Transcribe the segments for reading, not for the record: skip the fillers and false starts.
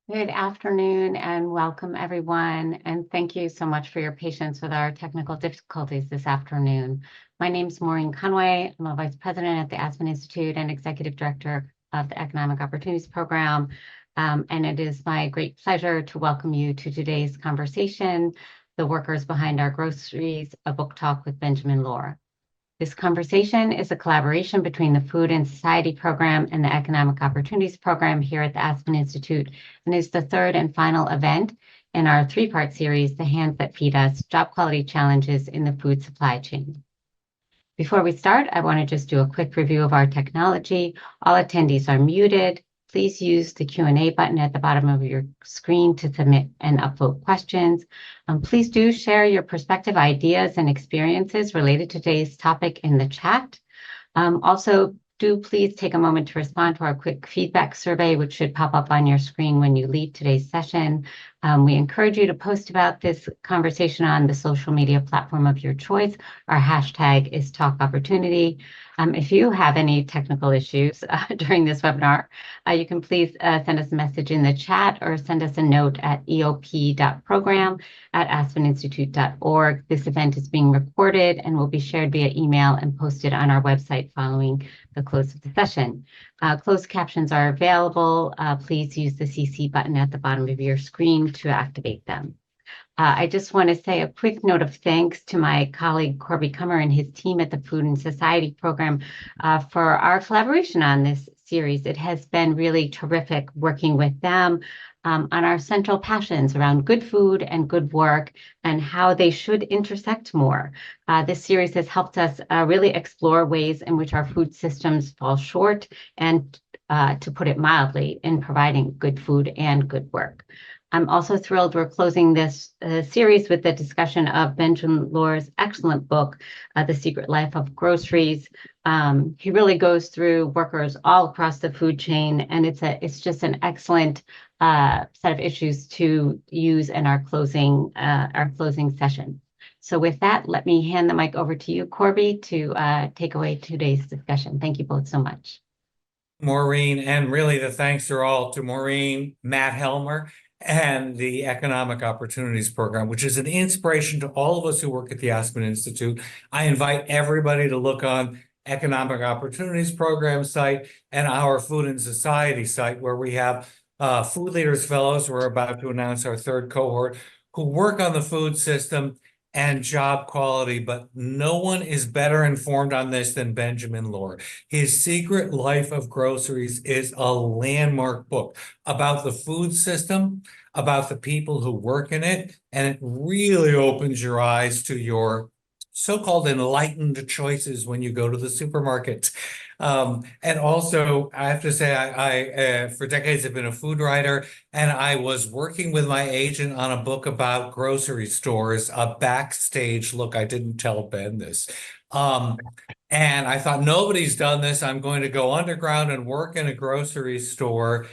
Good afternoon and welcome everyone. And thank you so much for your patience with our technical difficulties this afternoon. My name is Maureen Conway. I'm a Vice President at the Aspen Institute and Executive Director of the Economic Opportunities Program. And it is my great pleasure to welcome you to today's conversation, The Workers Behind Our Groceries, a book talk with Benjamin Lorr. This conversation is a collaboration between the Food and Society Program and the Economic Opportunities Program here at the Aspen Institute, and is the third and final event in our three-part series, The Hands That Feed Us, Job Quality Challenges in the Food Supply Chain. Before we start, I want to just do a quick review of our technology. All attendees are muted. Please use the Q&A button at the bottom of your screen to submit and upvote questions. Please do share your perspective, ideas, and experiences related to today's topic in the chat. Also, do please take a moment to respond to our quick feedback survey, which should pop up on your screen when you leave today's session. We encourage you to post about this conversation on the social media platform of your choice. Our hashtag is Talk Opportunity. If you have any technical issues during this webinar, you can please send us a message in the chat or send us a note at eop.program@aspeninstitute.org. This event is being recorded and will be shared via email and posted on our website following the close of the session. Closed captions are available. Please use the CC button at the bottom of your screen to activate them. I just want to say a quick note of thanks to my colleague Corby Kummer and his team at the Food and Society Program for our collaboration on this series. It has been really terrific working with them on our central passions around good food and good work and how they should intersect more. This series has helped us really explore ways in which our food systems fall short and, to put it mildly, in providing good food and good work. I'm also thrilled we're closing this series with the discussion of Benjamin Lorr's excellent book, The Secret Life of Groceries. He really goes through workers all across the food chain, and it's just an excellent set of issues to use in our closing session. So with that, let me hand the mic over to you, Corby, to take away today's discussion. Thank you both so much. Maureen, and really the thanks are all to Maureen, Matt Helmer, and the Economic Opportunities Program, which is an inspiration to all of us who work at the Aspen Institute. I invite everybody to look on Economic Opportunities Program site and our Food and Society site, where we have Food Leaders Fellows. We're about to announce our third cohort who work on the food system and job quality, but no one is better informed on this than Benjamin Lorr. His Secret Life of Groceries is a landmark book about the food system, about the people who work in it, and it really opens your eyes to your so-called enlightened choices when you go to the supermarket. And also, I have to say, I for decades have been a food writer, and I was working with my agent on a book about grocery stores, a backstage look. I didn't tell Ben this. And I thought, nobody's done this. I'm going to go underground and work in a grocery store.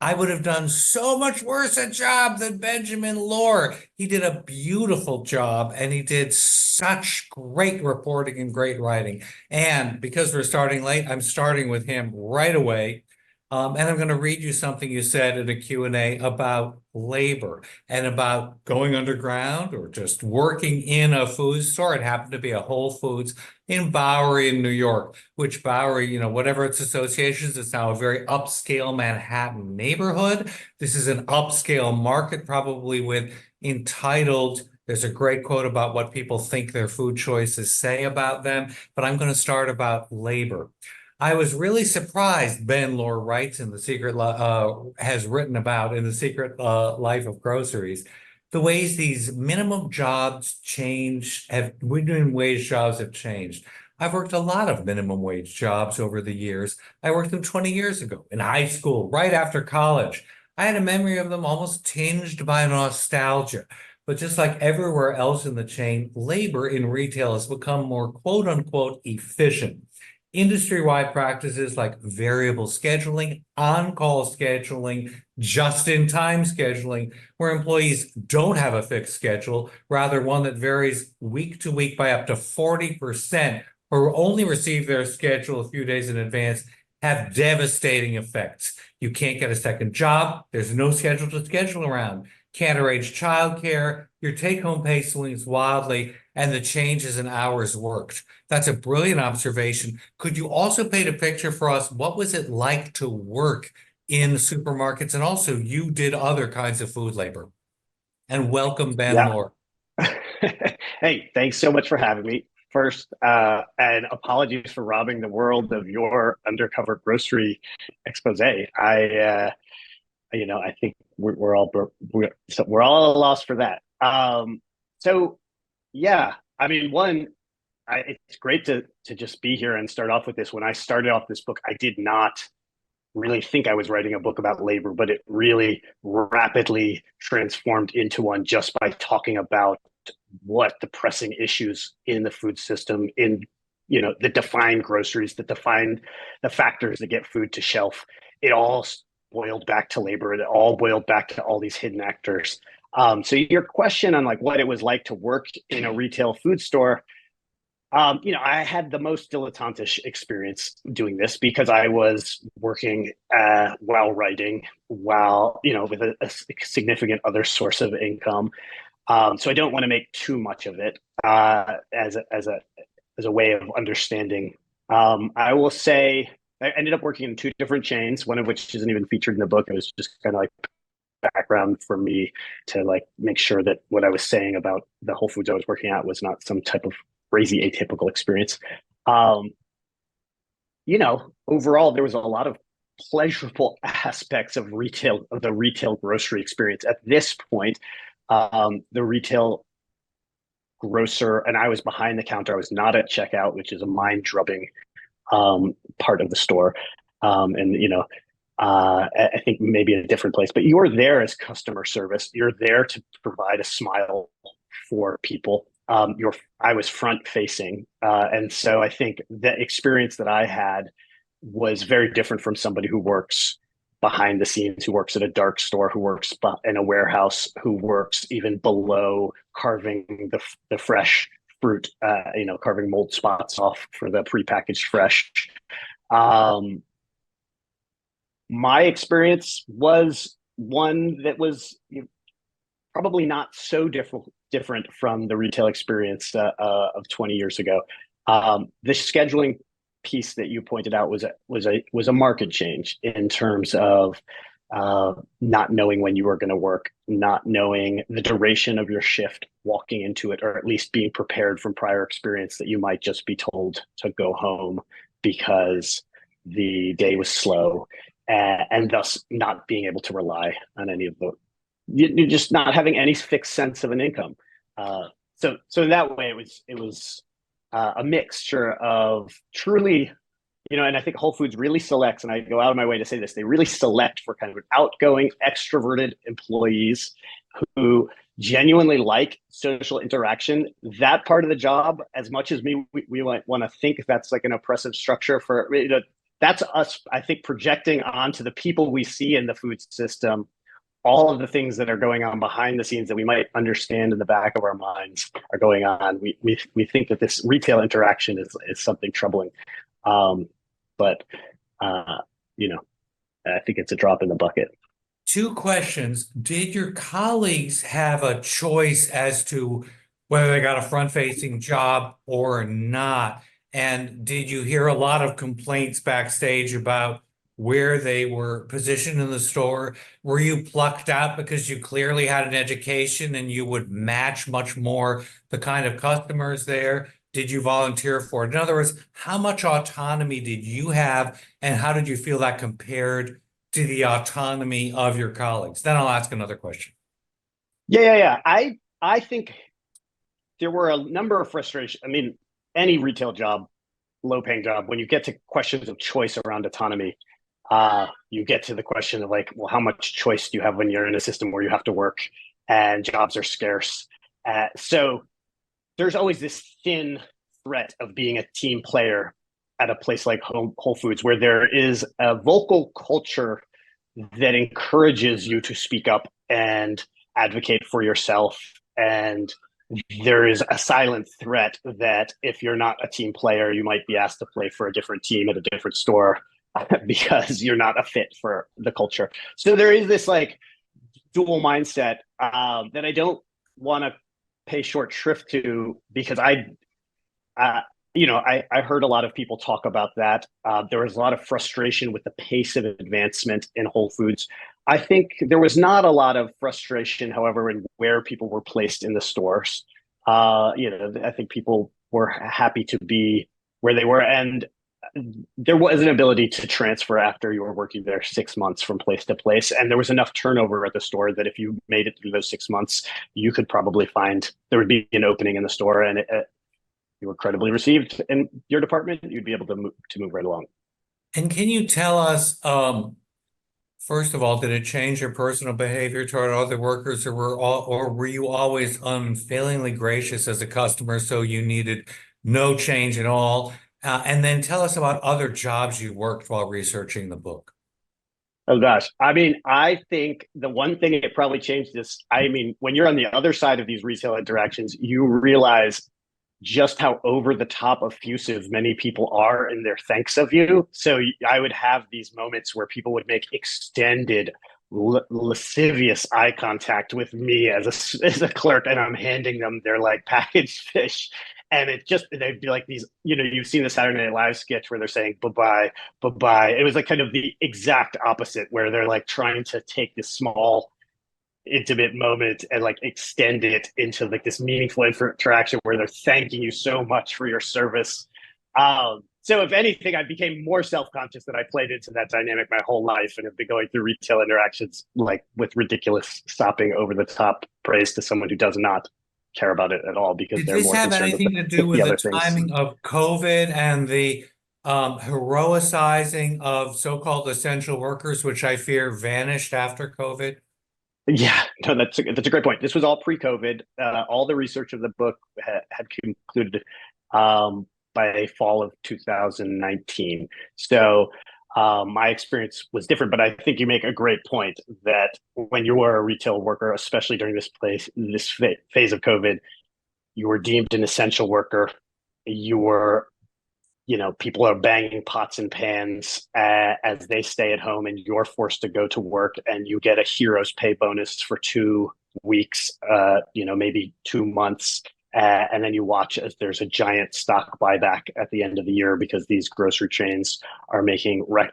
I would have done so much worse a job than Benjamin Lorr. He did a beautiful job, and he did such great reporting and great writing. And because we're starting late, I'm starting with him right away. And I'm going to read you something you said in a Q&A about labor and about going underground or just working in a food store. It happened to be a Whole Foods in Bowery in New York, which Bowery, whatever its associations, it's now a very upscale Manhattan neighborhood. This is an upscale market, probably with entitled. There's a great quote about what people think their food choices say about them, but I'm going to start about labor. I was really surprised, Ben Lorr writes in the Secret, has written about in the Secret Life of Groceries, the ways these minimum jobs minimum wage jobs have changed. I've worked a lot of minimum wage jobs over the years. I worked them 20 years ago in high school, right after college. I had a memory of them almost tinged by nostalgia. But just like everywhere else in the chain, labor in retail has become more quote unquote efficient. Industry-wide practices like variable scheduling, on-call scheduling, just-in-time scheduling, where employees don't have a fixed schedule, rather one that varies week to week by up to 40%, or only receive their schedule a few days in advance, have devastating effects. You can't get a second job. There's no schedule to schedule around. Can't arrange childcare. Your take-home pay swings wildly, and the changes in hours worked. That's a brilliant observation. Could you also paint a picture for us? What was it like to work in supermarkets? And also, you did other kinds of food labor. And welcome, Ben Yeah. Lorr. Hey, thanks so much for having me. First, and apologies for robbing the world of your undercover grocery expose. I think we're all at a loss for that. So yeah, I mean, it's great to just be here and start off with this. When I started off this book, I did not really think I was writing a book about labor, but it really rapidly transformed into one just by talking about what the pressing issues in the food system, that define groceries, that define the factors that get food to shelf. It all boiled back to labor. It all boiled back to all these hidden actors. So your question on like what it was like to work in a retail food store, I had the most dilettantish experience doing this because I was working while writing, with a significant other source of income. So I don't want to make too much of it as a way of understanding. I will say I ended up working in two different chains, one of which isn't even featured in the book. It was just kind of like background for me to like make sure that what I was saying about the Whole Foods I was working at was not some type of crazy atypical experience. Um, Overall, there was a lot of pleasurable aspects of the retail grocery experience. At this point, the retail grocer, and I was behind the counter. I was not at checkout, which is a mind-drubbing part of the store. I think maybe a different place, but you're there as customer service. You're there to provide a smile for people. I was front facing, and so I think the experience that I had was very different from somebody who works behind the scenes, who works at a dark store, who works in a warehouse, who works even below carving the fresh fruit, carving mold spots off for the prepackaged fresh. Um, my experience was one that was probably not so different from the retail experience of 20 years ago. The scheduling piece that you pointed out was a market change in terms of not knowing when you were going to work, not knowing the duration of your shift, walking into it, or at least being prepared from prior experience that you might just be told to go home because the day was slow, and thus not being able to rely on any of you're just not having any fixed sense of an income. So in that way, it was a mixture of truly, and I think Whole Foods really selects, and I go out of my way to say this, they really select for kind of outgoing, extroverted employees who genuinely like social interaction. That part of the job, as much as we might want to think that's like an oppressive structure for, that's us, I think, projecting onto the people we see in the food system all of the things that are going on behind the scenes that we might understand in the back of our minds are going on. We think that this retail interaction is something troubling, but I think it's a drop in the bucket. Two questions. Did your colleagues have a choice as to whether they got a front-facing job or not? And did you hear a lot of complaints backstage about where they were positioned in the store? Were you plucked out because you clearly had an education and you would match much more the kind of customers there? Did you volunteer for it? In other words, how much autonomy did you have, and how did you feel that compared to the autonomy of your colleagues? Then I'll ask another question. Yeah. I think there were a number of frustrations. I mean, any retail job, low-paying job, when you get to questions of choice around autonomy, you get to the question of like, well, how much choice do you have when you're in a system where you have to work and jobs are scarce? So there's always this thin threat of being a team player at a place like Whole Foods, where there is a vocal culture that encourages you to speak up and advocate for yourself. And there is a silent threat that if you're not a team player, you might be asked to play for a different team at a different store because you're not a fit for the culture. So there is this like dual mindset that I don't want to pay short shrift to because uh, I heard a lot of people talk about that. There was a lot of frustration with the pace of advancement in Whole Foods. I think there was not a lot of frustration, however, in where people were placed in the stores. I think people were happy to be where they were, and there was an ability to transfer after you were working there 6 months from place to place. And there was enough turnover at the store that if you made it through those 6 months, you could probably find there would be an opening in the store, and you were credibly received in your department, you'd be able to move right along. And can you tell us, first of all, did it change your personal behavior toward other workers, or were you always unfailingly gracious as a customer, so you needed no change at all? And then tell us about other jobs you worked while researching the book. Oh gosh. I mean, I think the one thing it probably changed is, I mean, when you're on the other side of these retail interactions, you realize just how over the top effusive many people are in their thanks of you. So I would have these moments where people would make extended lascivious eye contact with me as a clerk, and I'm handing them their like packaged fish. And it just, they'd be like these, you've seen the Saturday Night Live sketch where they're saying bye bye, bye bye. It was like kind of the exact opposite, where they're like trying to take this small intimate moment and like extend it into like this meaningful interaction where they're thanking you so much for your service. So if anything, I became more self-conscious that I played into that dynamic my whole life and have been going through retail interactions like with ridiculous sopping over the top praise to someone who does not care about it at all because Did they're this more have concerned anything with to do with the the other things. timing of COVID and the heroicizing of so-called essential workers, which I fear vanished after COVID? Yeah, no, that's a great point. This was all pre-COVID. All the research of the book had concluded by fall of 2019. So my experience was different, but I think you make a great point that when you were a retail worker, especially during this phase of COVID, you were deemed an essential worker. You were people are banging pots and pans as they stay at home and you're forced to go to work, and you get a hero's pay bonus for 2 weeks, maybe 2 months. And then you watch as there's a giant stock buyback at the end of the year because these grocery chains are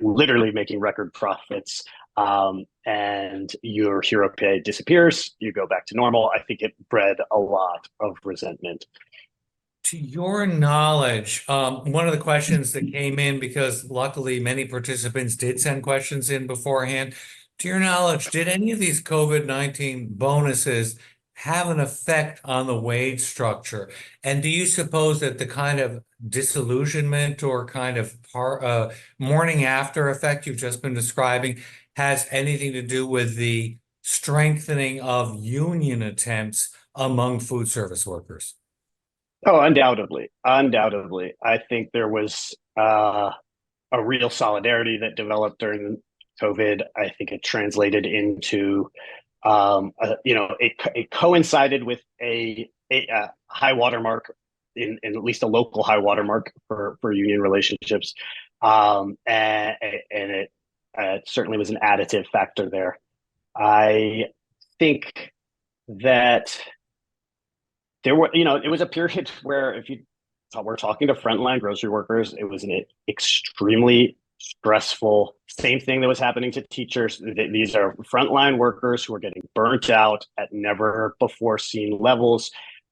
literally making record profits. And your hero pay disappears. You go back to normal. I think it bred a lot of resentment. To your knowledge, one of the questions that came in, because luckily many participants did send questions in beforehand. To your knowledge, did any of these COVID-19 bonuses have an effect on the wage structure? And do you suppose that the kind of disillusionment or kind of morning after effect you've just been describing has anything to do with the strengthening of union attempts among food service workers? Oh, undoubtedly. Undoubtedly. I think there was a real solidarity that developed during COVID. I think it translated into, it coincided with a high watermark in at least a local high watermark for union relationships. And it certainly was an additive factor there. I think that it was a period where if you we're talking to frontline grocery workers, it was an extremely stressful, same thing that was happening to teachers. These are frontline workers who are getting burnt out at never before seen levels.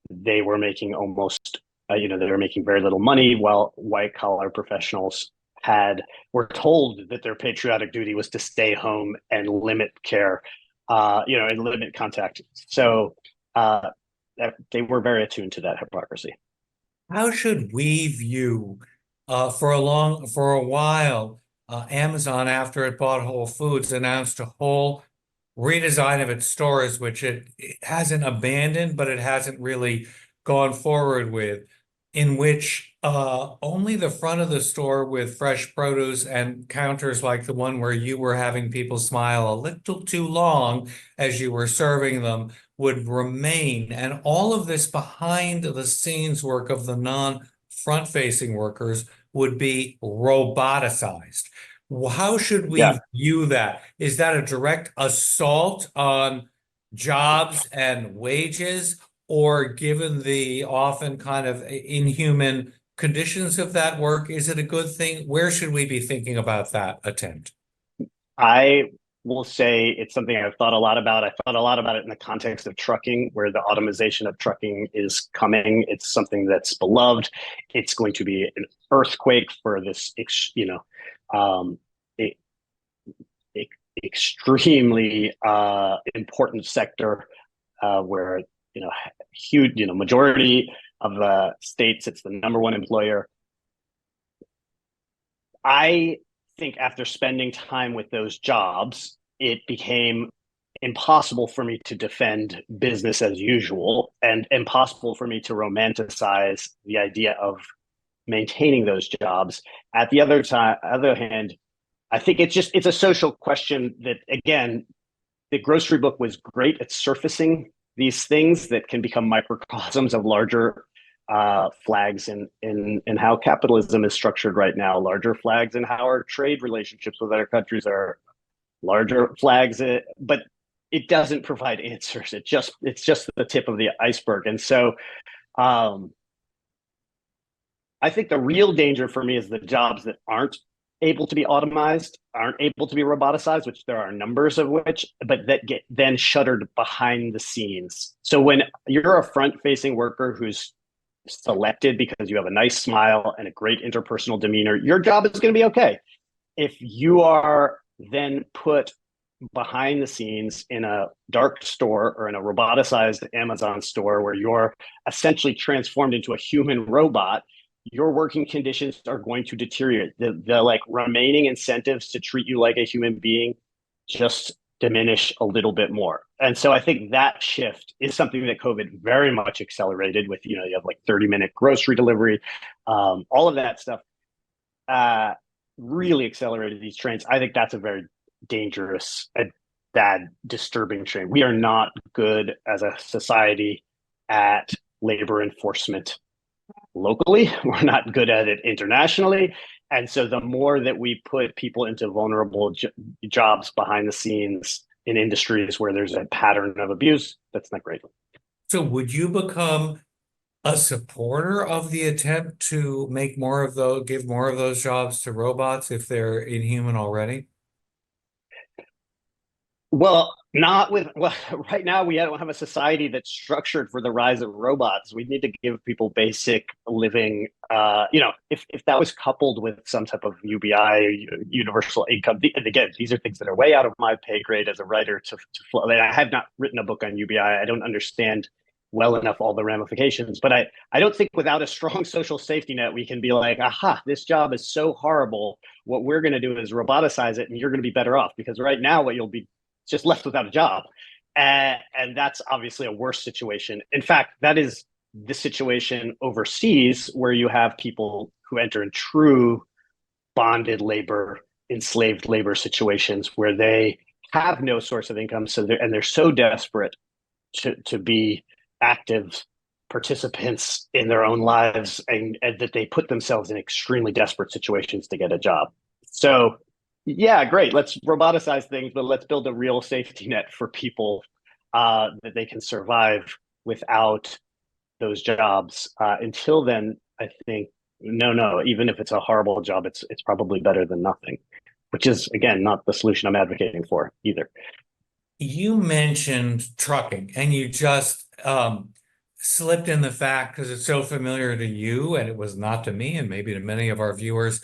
They were making they were making very little money, while white collar professionals were told that their patriotic duty was to stay home and limit care, and limit contact. So, they were very attuned to that hypocrisy. How should we view, for a while, Amazon, after it bought Whole Foods, announced a whole redesign of its stores, which it hasn't abandoned, but it hasn't really gone forward with, in which only the front of the store with fresh produce and counters like the one where you were having people smile a little too long as you were serving them would remain. And all of this behind the scenes work of the non-front facing workers would be roboticized. How should we Yeah. view that? Is that a direct assault on jobs and wages? Or given the often kind of inhuman conditions of that work, is it a good thing? Where should we be thinking about that attempt? I will say it's something I've thought a lot about. I thought a lot about it in the context of trucking, where the automation of trucking is coming. It's something that's beloved. It's going to be an earthquake for this, um, e- e- extremely important sector where huge, majority of states, it's the number one employer. I think after spending time with those jobs, it became impossible for me to defend business as usual and impossible for me to romanticize the idea of maintaining those jobs. At the other hand, I think it's a social question that, again, the grocery book was great at surfacing these things that can become microcosms of larger flags in how capitalism is structured right now, larger flags in how our trade relationships with other countries are, larger flags, but it doesn't provide answers. It's just the tip of the iceberg. And so um, I think the real danger for me is the jobs that aren't able to be automized, aren't able to be roboticized, which there are numbers of which, but that get then shuttered behind the scenes. So when you're a front-facing worker who's selected because you have a nice smile and a great interpersonal demeanor, your job is going to be okay. If you are then put behind the scenes in a dark store or in a roboticized Amazon store where you're essentially transformed into a human robot, your working conditions are going to deteriorate. The like remaining incentives to treat you like a human being just diminish a little bit more. And so I think that shift is something that COVID very much accelerated with, you have like 30-minute grocery delivery, all of that stuff really accelerated these trends. I think that's a very dangerous, bad, disturbing trend. We are not good as a society at labor enforcement locally. We're not good at it internationally. And so the more that we put people into vulnerable jobs behind the scenes in industries where there's a pattern of abuse, that's not great. So would you become a supporter of the attempt to make more of those, give more of those jobs to robots if they're inhuman already? Well, not with, well, right now we don't have a society that's structured for the rise of robots. We need to give people basic living, if that was coupled with some type of UBI, universal income, and again, these are things that are way out of my pay grade as a writer I mean, I have not written a book on UBI. I don't understand well enough all the ramifications, but I don't think without a strong social safety net, we can be like, aha, this job is so horrible. What we're going to do is roboticize it and you're going to be better off, because right now what you'll be just left without a job. And that's obviously a worse situation. In fact, that is the situation overseas where you have people who enter in true bonded labor, enslaved labor situations where they have no source of income. So they're so desperate to be active participants in their own lives and that they put themselves in extremely desperate situations to get a job. So yeah, great. Let's roboticize things, but let's build a real safety net for people that they can survive without those jobs. Until then, I think no. Even if it's a horrible job, it's probably better than nothing, which is again not the solution I'm advocating for either. You mentioned trucking, and you just slipped in the fact because it's so familiar to you, and it was not to me, and maybe to many of our viewers,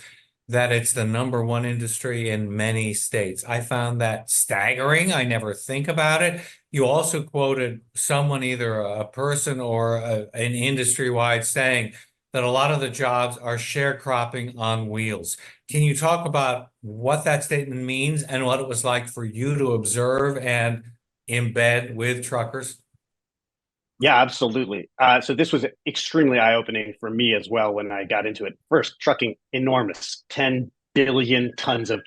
that it's the number one industry in many states. I found that staggering. I never think about it. You also quoted someone, either a person or an industry-wide saying that a lot of the jobs are sharecropping on wheels. Can you talk about what that statement means and what it was like for you to observe and embed with truckers? Yeah, absolutely. So this was extremely eye-opening for me as well when I got into it. First, trucking, enormous, 10 billion tons of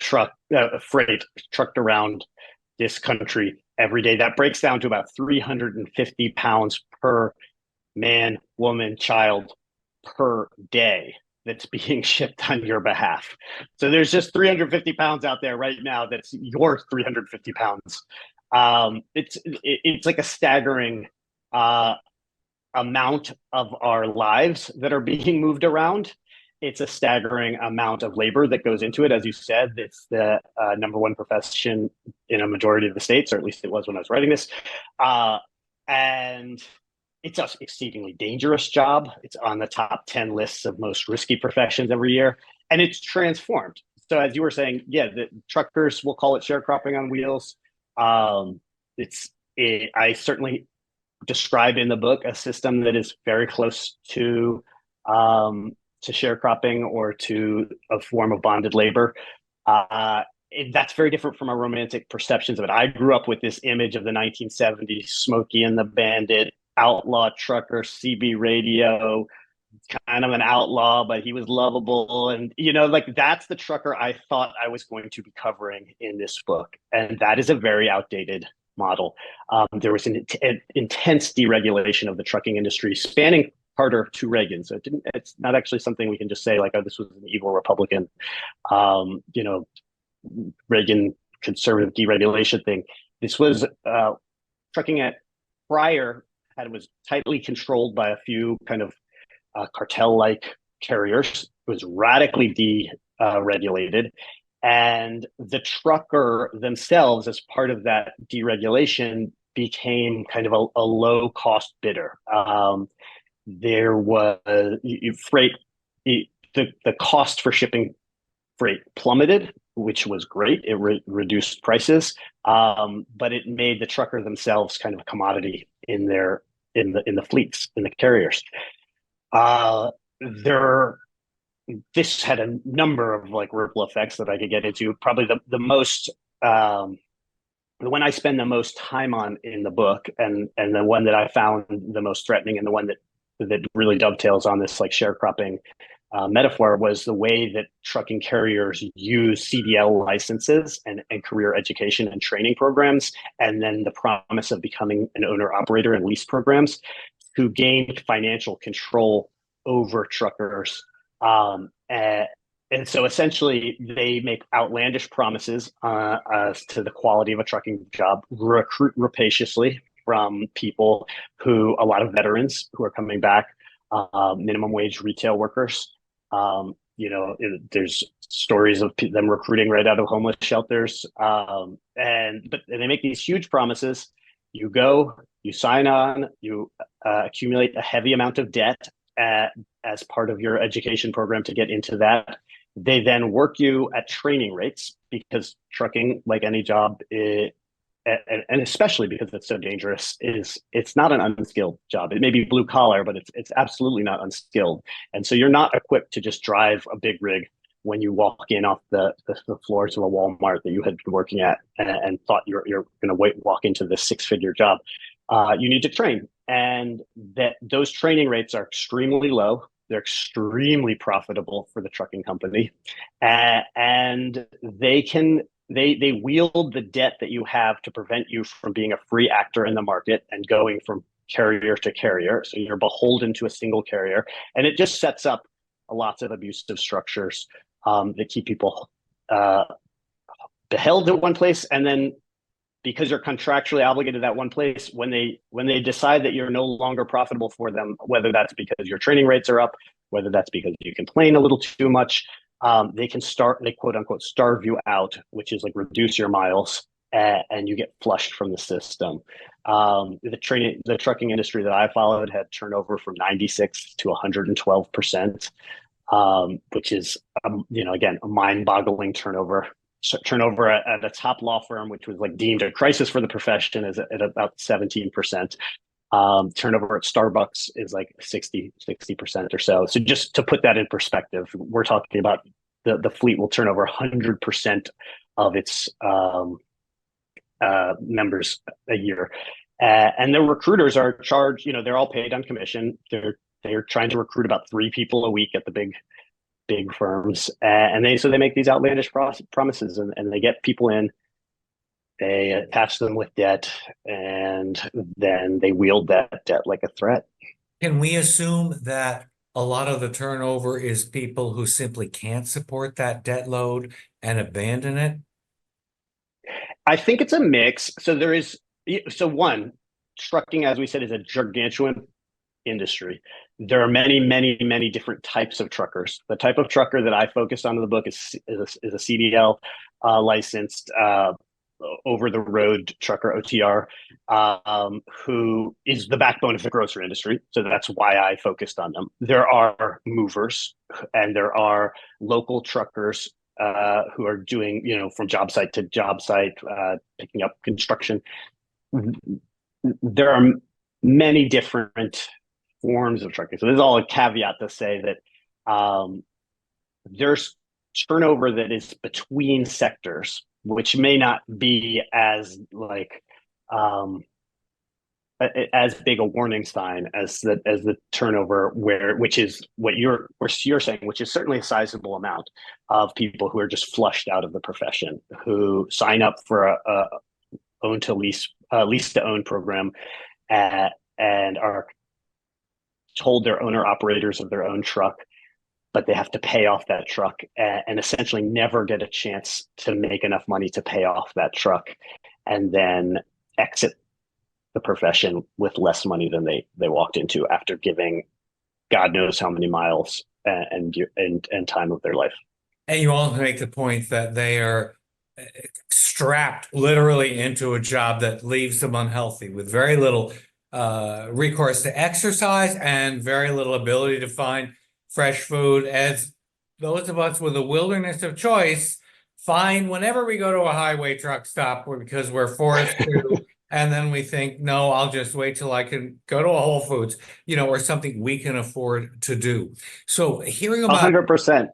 freight trucked around this country every day. That breaks down to about 350 pounds per man, woman, child per day. that's being shipped on your behalf. So there's just 350 pounds out there right now. That's your 350 pounds. It's like a staggering amount of our lives that are being moved around. It's a staggering amount of labor that goes into it. As you said, it's the number one profession in a majority of the states, or at least it was when I was writing this. And it's an exceedingly dangerous job. It's on the top 10 lists of most risky professions every year. And it's transformed. So as you were saying, yeah, the truckers will call it sharecropping on wheels. I certainly describe in the book a system that is very close to sharecropping or to a form of bonded labor. That's very different from our romantic perceptions of it. I grew up with this image of the 1970s, Smokey and the Bandit, outlaw trucker, CB radio, kind of an outlaw, but he was lovable. And, like that's the trucker I thought I was going to be covering in this book. And that is a very outdated model. There was an intense deregulation of the trucking industry spanning harder to Reagan. So it's not actually something we can just say like, oh, this was an evil Republican, Reagan conservative deregulation thing. This was trucking at prior, and it was tightly controlled by a few kind of cartel-like carriers. It was radically deregulated. And the trucker themselves, as part of that deregulation, became kind of a low-cost bidder. There was freight, the cost for shipping freight plummeted, which was great. It reduced prices, but it made the trucker themselves kind of a commodity in the fleets, in the carriers. This had a number of like ripple effects that I could get into. Probably the most, the one I spend the most time on in the book, and the one that I found the most threatening, and the one that really dovetails on this like sharecropping metaphor, was the way that trucking carriers use CDL licenses and career education and training programs, and then the promise of becoming an owner operator and lease programs to gain financial control over truckers. And so essentially they make outlandish promises as to the quality of a trucking job, recruit rapaciously from people who, a lot of veterans who are coming back, minimum wage retail workers. There's stories of them recruiting right out of homeless shelters. But they make these huge promises. You go, you sign on, you accumulate a heavy amount of debt as part of your education program to get into that. They then work you at training rates, because trucking, like any job, and especially because it's so dangerous, it's not an unskilled job. It may be blue collar, but it's absolutely not unskilled. And so you're not equipped to just drive a big rig when you walk in off the floors of a Walmart that you had been working at and thought you're going to walk into this 6-figure job. You need to train, and those training rates are extremely low. They're extremely profitable for the trucking company, and they wield the debt that you have to prevent you from being a free actor in the market and going from carrier to carrier. So you're beholden to a single carrier, and it just sets up lots of abusive structures that keep people held at one place, and then because you're contractually obligated to that one place, when they decide that you're no longer profitable for them, whether that's because your training rates are up, whether that's because you complain a little too much, they quote unquote starve you out, which is like reduce your miles, and you get flushed from the system. The trucking industry that I followed had turnover from 96 to 112%, which is again a mind-boggling turnover. Turnover at a top law firm, which was like deemed a crisis for the profession, is at about 17%. Turnover at Starbucks is like 60% or so. So just to put that in perspective, we're talking about the fleet will turn over 100% of its members a year. And the recruiters are charged, they're all paid on commission. They're trying to recruit about 3 people a week at the big firms, and they make these outlandish promises, and they get people in, they attach them with debt, and then they wield that debt like a threat. Can we assume that a lot of the turnover is people who simply can't support that debt load and abandon it? I think it's a mix. So one, trucking, as we said, is a gargantuan industry. There are many, many, many different types of truckers. The type of trucker that I focused on in the book is a CDL licensed over the road trucker, OTR, who is the backbone of the grocery industry. So that's why I focused on them. There are movers and there are local truckers who are doing, from job site to job site, picking up construction. There are many different forms of trucking. So this is all a caveat to say that there's turnover that is between sectors, which may not be as as big a warning sign as the turnover which is what you're saying, which is certainly a sizable amount of people who are just flushed out of the profession, who sign up for a own to lease to own program and are told they're owner operators of their own truck, but they have to pay off that truck and essentially never get a chance to make enough money to pay off that truck, and then exit the profession with less money than they walked into after giving God knows how many miles and time of their life. And you also make the point that they are strapped literally into a job that leaves them unhealthy with very little recourse to exercise and very little ability to find fresh food, as those of us with a wilderness of choice find whenever we go to a highway truck stop because we're forced to. And then we think, no, I'll just wait till I can go to a Whole Foods, or something we can afford to do. So hearing about 100%.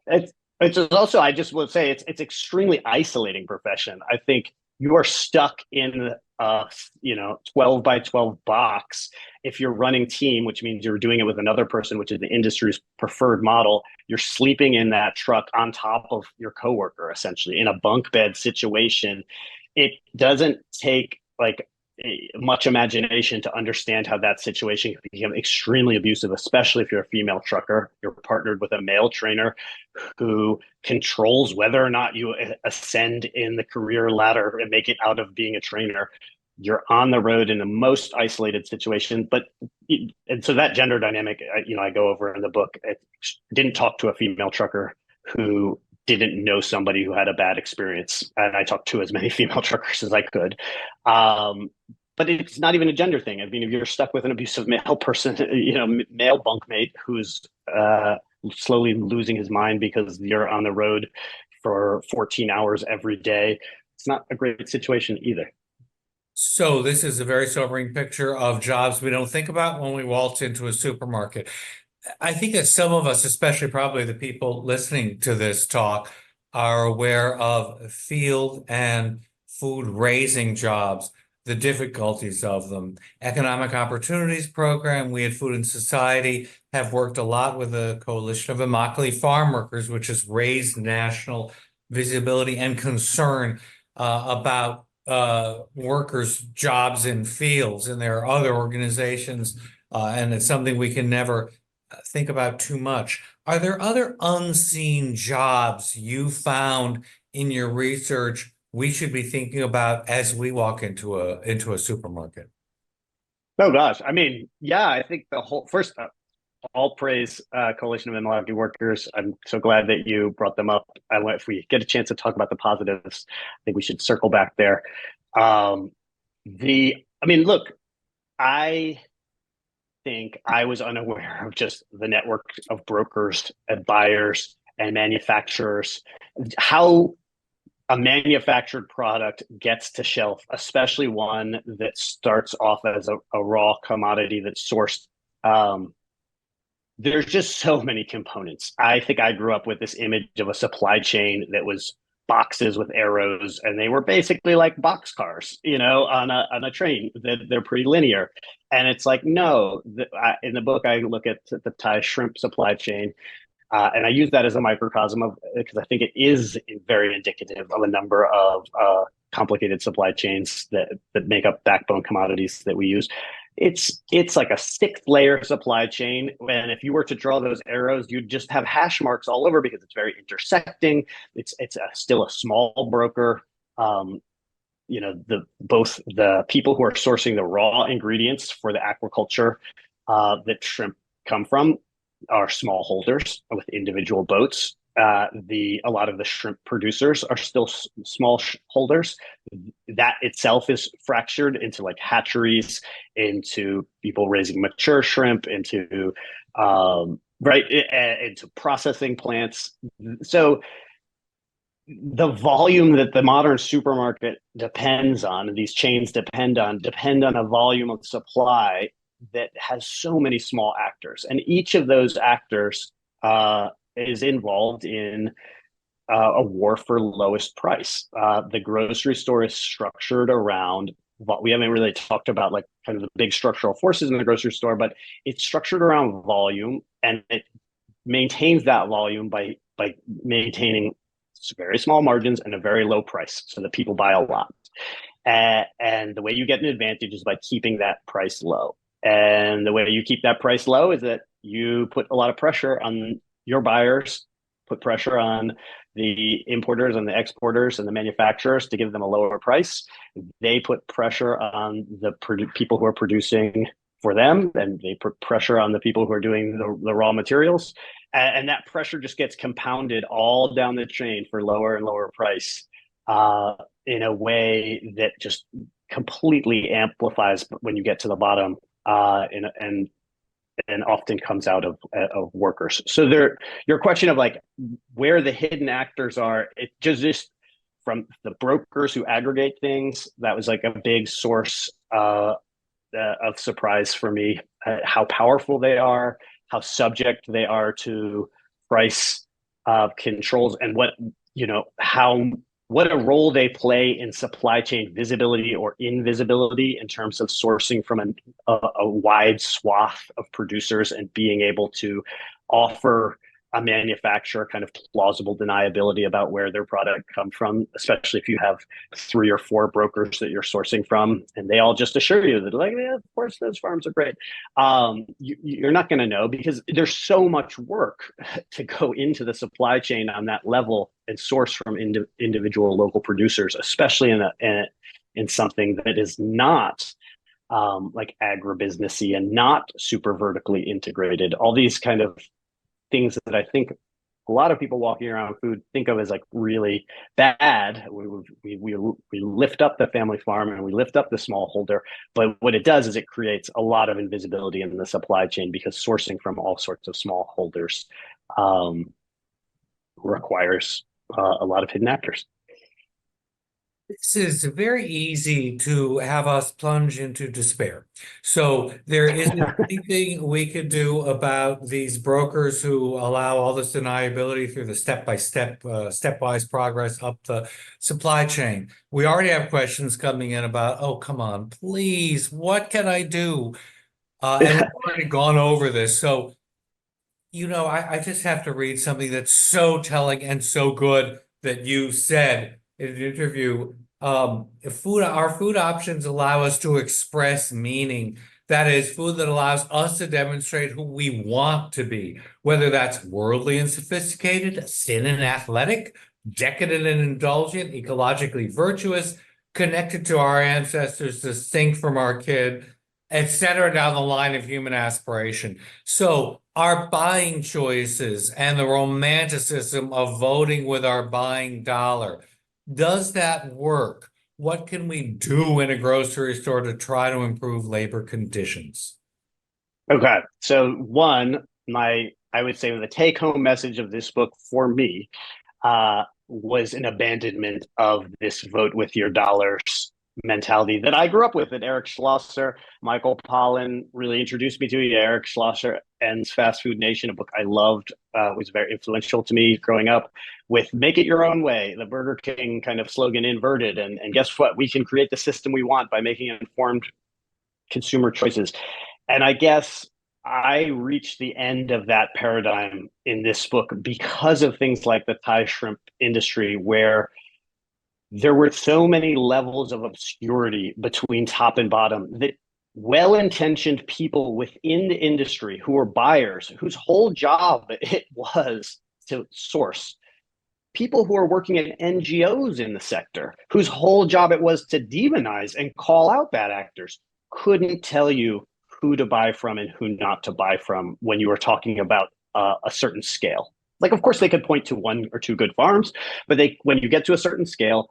It's also, I just will say, it's extremely isolating profession. I think you are stuck in a 12 by 12 box. If you're running team, which means you're doing it with another person, which is the industry's preferred model, you're sleeping in that truck on top of your coworker, essentially in a bunk bed situation. It doesn't take much imagination to understand how that situation can become extremely abusive, especially if you're a female trucker. You're partnered with a male trainer who controls whether or not you ascend in the career ladder and make it out of being a trainer. You're on the road in the most isolated situation. And so that gender dynamic, I go over in the book. I didn't talk to a female trucker who didn't know somebody who had a bad experience. And I talked to as many female truckers as I could. But it's not even a gender thing. I mean, if you're stuck with an abusive male person, male bunkmate who's slowly losing his mind because you're on the road for 14 hours every day, it's not a great situation either. So this is a very sobering picture of jobs we don't think about when we waltz into a supermarket. I think that some of us, especially probably the people listening to this talk, are aware of field and food raising jobs, the difficulties of them. Economic Opportunities Program, we at Food and Society have worked a lot with the coalition of Immokalee farm workers, which has raised national visibility and concern about workers' jobs in fields. And there are other organizations, and it's something we can never think about too much. Are there other unseen jobs you found in your research we should be thinking about as we walk into a supermarket? Oh gosh, I mean, yeah, I think the whole first all praise Coalition of Immokalee Workers. I'm so glad that you brought them up. If we get a chance to talk about the positives, I think we should circle back there. Look, I think I was unaware of just the network of brokers and buyers and manufacturers, how a manufactured product gets to shelf, especially one that starts off as a raw commodity that's sourced. There's just so many components. I think I grew up with this image of a supply chain that was boxes with arrows, and they were basically like boxcars, on a train. They're pretty linear, and it's like no. In the book, I look at the Thai shrimp supply chain, and I use that as a microcosm of because I think it is very indicative of a number of complicated supply chains that make up backbone commodities that we use. it's like a 6-layer supply chain. And if you were to draw those arrows, you'd just have hash marks all over because it's very intersecting. Still a small broker. Both the people who are sourcing the raw ingredients for the aquaculture that shrimp come from are small holders with individual boats. A lot of the shrimp producers are still small holders. That itself is fractured into like hatcheries, into people raising mature shrimp, into into processing plants. So the volume that the modern supermarket depends on, and these chains depend on a volume of supply that has so many small actors, and each of those actors is involved in a war for lowest price. The grocery store is structured around what we haven't really talked about, like kind of the big structural forces in the grocery store, but it's structured around volume, and it maintains that volume by maintaining very small margins and a very low price, so that people buy a lot. And the way you get an advantage is by keeping that price low. And the way you keep that price low is that you put a lot of pressure on your buyers, put pressure on the importers and the exporters and the manufacturers to give them a lower price. They put pressure on the people who are producing for them, and they put pressure on the people who are doing the raw materials. And that pressure just gets compounded all down the chain for lower and lower price in a way that just completely amplifies when you get to the bottom, and often comes out of workers. So your question of like where the hidden actors are, it just from the brokers who aggregate things, that was like a big source of surprise for me, how powerful they are, how subject they are to price controls, and what a role they play in supply chain visibility or invisibility in terms of sourcing from a wide swath of producers and being able to offer a manufacturer kind of plausible deniability about where their product comes from, especially if you have 3 or 4 brokers that you're sourcing from, and they all just assure you that, like, yeah, of course, those farms are great. You're not going to know because there's so much work to go into the supply chain on that level and source from individual local producers, especially in something that is not like agribusinessy and not super vertically integrated. All these kind of things that I think a lot of people walking around food think of as like really bad. We lift up the family farm and we lift up the smallholder, but what it does is it creates a lot of invisibility in the supply chain, because sourcing from all sorts of smallholders requires a lot of hidden actors. This is very easy to have us plunge into despair. So there isn't anything we could do about these brokers who allow all this deniability through the stepwise progress up the supply chain. We already have questions coming in about, oh, come on, please, what can I do? And we've already gone over this. So, I just have to read something that's so telling and so good that you said in an interview. Our food options allow us to express meaning. That is, food that allows us to demonstrate who we want to be, whether that's worldly and sophisticated, thin and athletic, decadent and indulgent, ecologically virtuous, connected to our ancestors, distinct from our kid, etc., down the line of human aspiration. So our buying choices and the romanticism of voting with our buying dollar, does that work? What can we do in a grocery store to try to improve labor conditions? Okay, so I would say the take-home message of this book for me was an abandonment of this vote with your dollars mentality that I grew up with, that Eric Schlosser, Michael Pollan really introduced me to. Eric Schlosser ends Fast Food Nation, a book I loved, was very influential to me growing up, with make it your own way, the Burger King kind of slogan inverted. And guess what? We can create the system we want by making informed consumer choices. And I guess I reached the end of that paradigm in this book because of things like the Thai shrimp industry, where there were so many levels of obscurity between top and bottom that well-intentioned people within the industry who are buyers, whose whole job it was to source, people who are working at NGOs in the sector, whose whole job it was to demonize and call out bad actors, couldn't tell you who to buy from and who not to buy from when you were talking about a certain scale. Like, of course, they could point to one or two good farms, but when you get to a certain scale,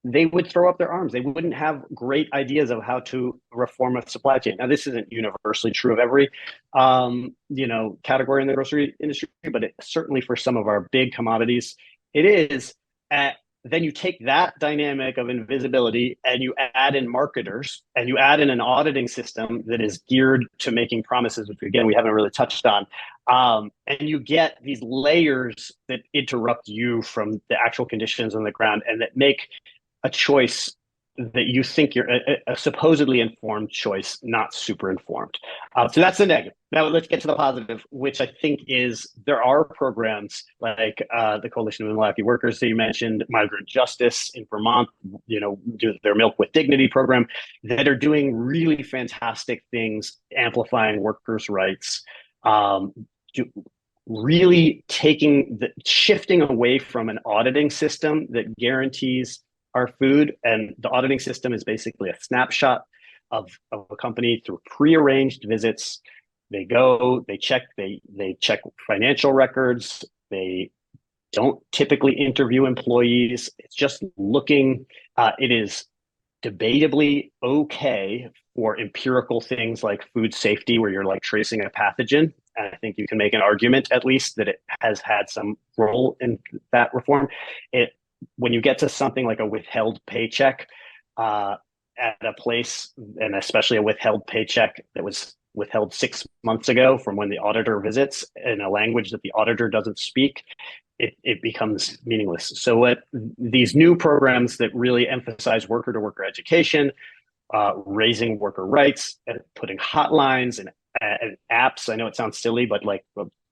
they would throw up their arms. They wouldn't have great ideas of how to reform a supply chain. Now, this isn't universally true of every, category in the grocery industry, but certainly for some of our big commodities, it is. Then you take that dynamic of invisibility and you add in marketers and you add in an auditing system that is geared to making promises, which again, we haven't really touched on. And you get these layers that interrupt you from the actual conditions on the ground and that make a choice that you think you're a supposedly informed choice, not super informed. So that's the negative. Now let's get to the positive, which I think is there are programs like the Coalition of Unlucky Workers that you mentioned, Migrant Justice in Vermont, do their Milk with Dignity program that are doing really fantastic things, amplifying workers' rights, really shifting away from an auditing system that guarantees our food, and the auditing system is basically a snapshot of a company through prearranged visits. They go, they check financial records. They don't typically interview employees. It's just looking. It is debatably okay for empirical things like food safety, where you're like tracing a pathogen. And I think you can make an argument, at least, that it has had some role in that reform. When you get to something like a withheld paycheck at a place, and especially a withheld paycheck that was withheld 6 months ago from when the auditor visits in a language that the auditor doesn't speak, it becomes meaningless. So what these new programs that really emphasize worker-to-worker education, raising worker rights, and putting hotlines and apps, I know it sounds silly, but like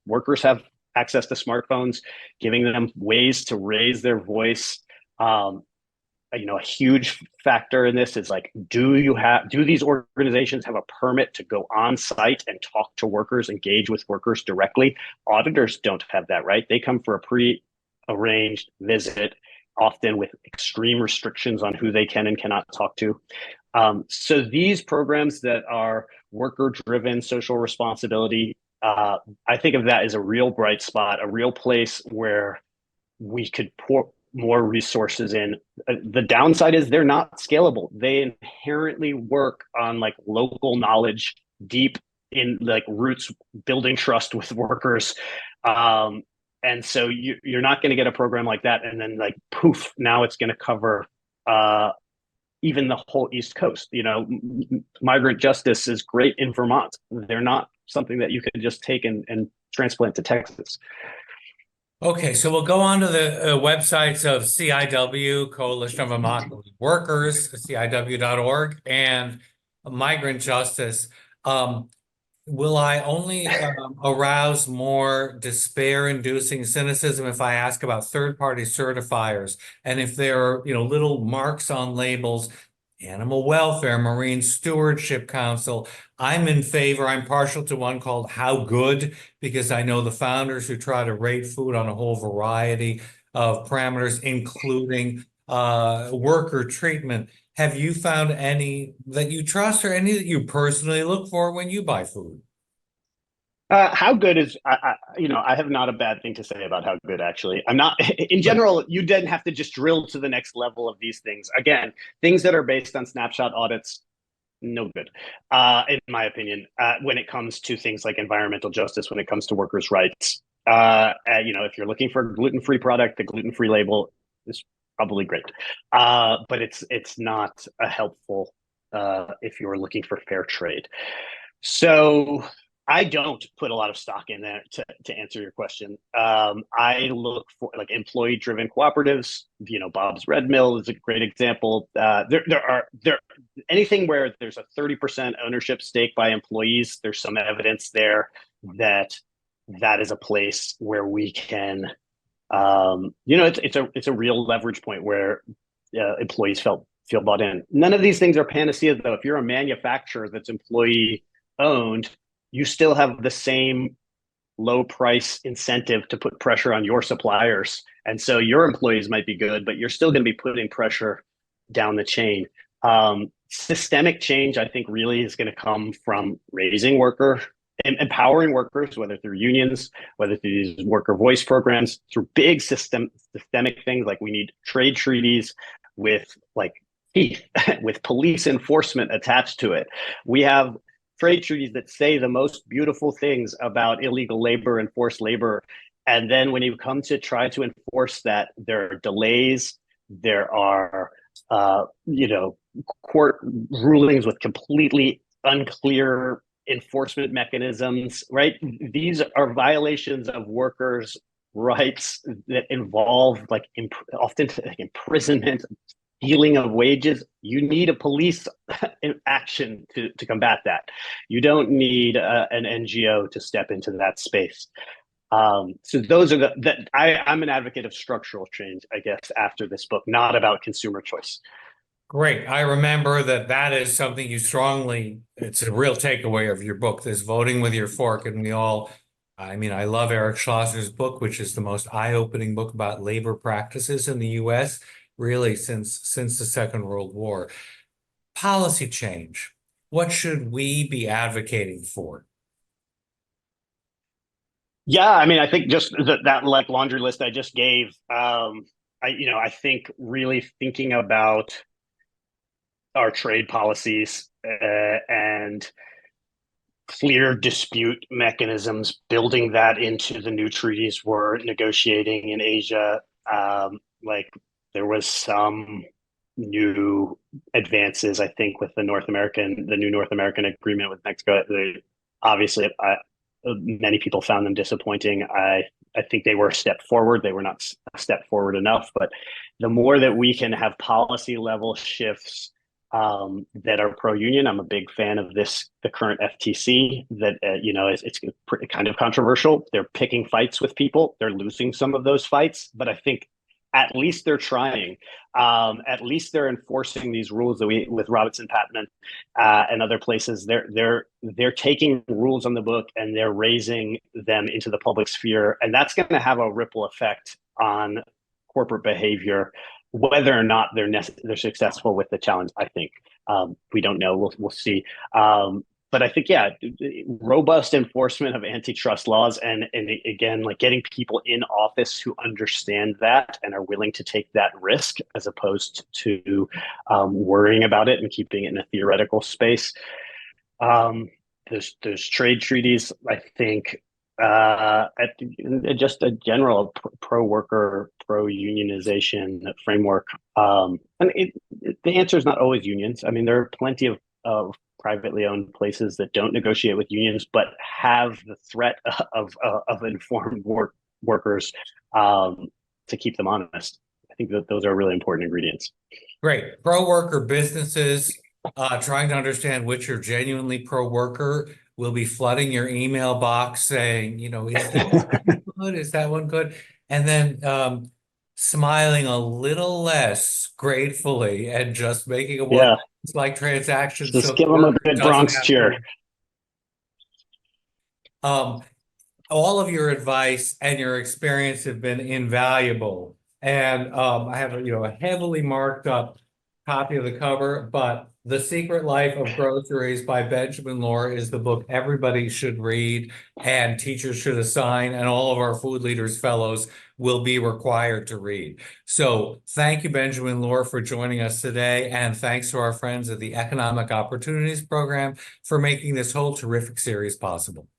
workers have access to smartphones, giving them ways to raise their voice. A huge factor in this is like, do these organizations have a permit to go on site and talk to workers, engage with workers directly? Auditors don't have that right. They come for a pre-arranged visit, often with extreme restrictions on who they can and cannot talk to. So these programs that are worker-driven social responsibility, I think of that as a real bright spot, a real place where we could pour more resources in. The downside is they're not scalable. They inherently work on like local knowledge, deep in like roots, building trust with workers. And so you're not going to get a program like that and then like poof, now it's going to cover even the whole East Coast. Migrant Justice is great in Vermont. They're not something that you can just take and transplant to Texas. Okay, so we'll go on to the websites of CIW, Coalition of Vermont Workers, CIW.org, and Migrant Justice. Will I only arouse more despair-inducing cynicism if I ask about third-party certifiers and if there are, little marks on labels, Animal Welfare, Marine Stewardship Council? I'm in favor. I'm partial to one called How Good, because I know the founders who try to rate food on a whole variety of parameters, including worker treatment. Have you found any that you trust or any that you personally look for when you buy food? How Good is, I have not a bad thing to say about How Good, actually. I'm not, in general, you then have to just drill to the next level of these things. Again, things that are based on snapshot audits, no good, in my opinion, when it comes to things like environmental justice, when it comes to workers' rights. If you're looking for a gluten-free product, the gluten-free label is probably great. But it's not a helpful if you're looking for fair trade. So I don't put a lot of stock in there to answer your question. I look for like employee-driven cooperatives. Bob's Red Mill is a great example. There anything where there's a 30% ownership stake by employees. There's some evidence there that is a place where we can, it's a real leverage point where employees felt feel bought in. None of these things are panacea, though. If you're a manufacturer that's employee owned, you still have the same low price incentive to put pressure on your suppliers. And so your employees might be good, but you're still going to be putting pressure down the chain. Systemic change, I think, really is going to come from raising worker and empowering workers, whether through unions, whether through these worker voice programs, through big systemic things like we need trade treaties with like teeth, with police enforcement attached to it. We have trade treaties that say the most beautiful things about illegal labor and forced labor. And then when you come to try to enforce that, there are delays, there are, court rulings with completely unclear enforcement mechanisms, right? These are violations of workers' rights that involve often imprisonment, stealing of wages. You need a police action to combat that. You don't need an NGO to step into that space. So those are I'm an advocate of structural change, I guess, after this book, not about consumer choice. Great. I remember that is something you strongly, it's a real takeaway of your book, this voting with your fork. And I love Eric Schlosser's book, which is the most eye-opening book about labor practices in the US, really since the Second World War. Policy change. What should we be advocating for? Yeah, I think just that like laundry list I just gave. I think really thinking about our trade policies and clear dispute mechanisms, building that into the new treaties we're negotiating in Asia. There was some new advances, I think, with the new North American agreement with Mexico. Obviously, many people found them disappointing. I think they were a step forward. They were not a step forward enough, but the more that we can have policy level shifts that are pro-union. I'm a big fan of the current FTC that, it's kind of controversial. They're picking fights with people. They're losing some of those fights, but I think at least they're trying. At least they're enforcing these rules that with Robinson Patman and other places. They're taking rules on the book and they're raising them into the public sphere, and that's going to have a ripple effect on corporate behavior. Whether or not they're successful with the challenge, I think we don't know. We'll see. But I think, robust enforcement of antitrust laws, and again, like getting people in office who understand that and are willing to take that risk, as opposed to worrying about it and keeping it in a theoretical space. There's trade treaties, I think. Just a general pro-worker, pro-unionization framework. And the answer is not always unions. There are plenty of privately owned places that don't negotiate with unions, but have the threat of informed workers to keep them honest. I think that those are really important ingredients. Great. Pro-worker businesses trying to understand which are genuinely pro-worker will be flooding your email box saying, is that one good? Is that one good? And then smiling a little less gratefully and just making a one like transaction. Just so give them a good Bronx cheer. All of your advice and your experience have been invaluable. And I have a heavily marked up copy of the cover, but The Secret Life of Groceries by Benjamin Lorr is the book everybody should read and teachers should assign, and all of our Food Leaders Fellows will be required to read. So thank you, Benjamin Lorr, for joining us today, and thanks to our friends at the Economic Opportunities Program for making this whole terrific series possible.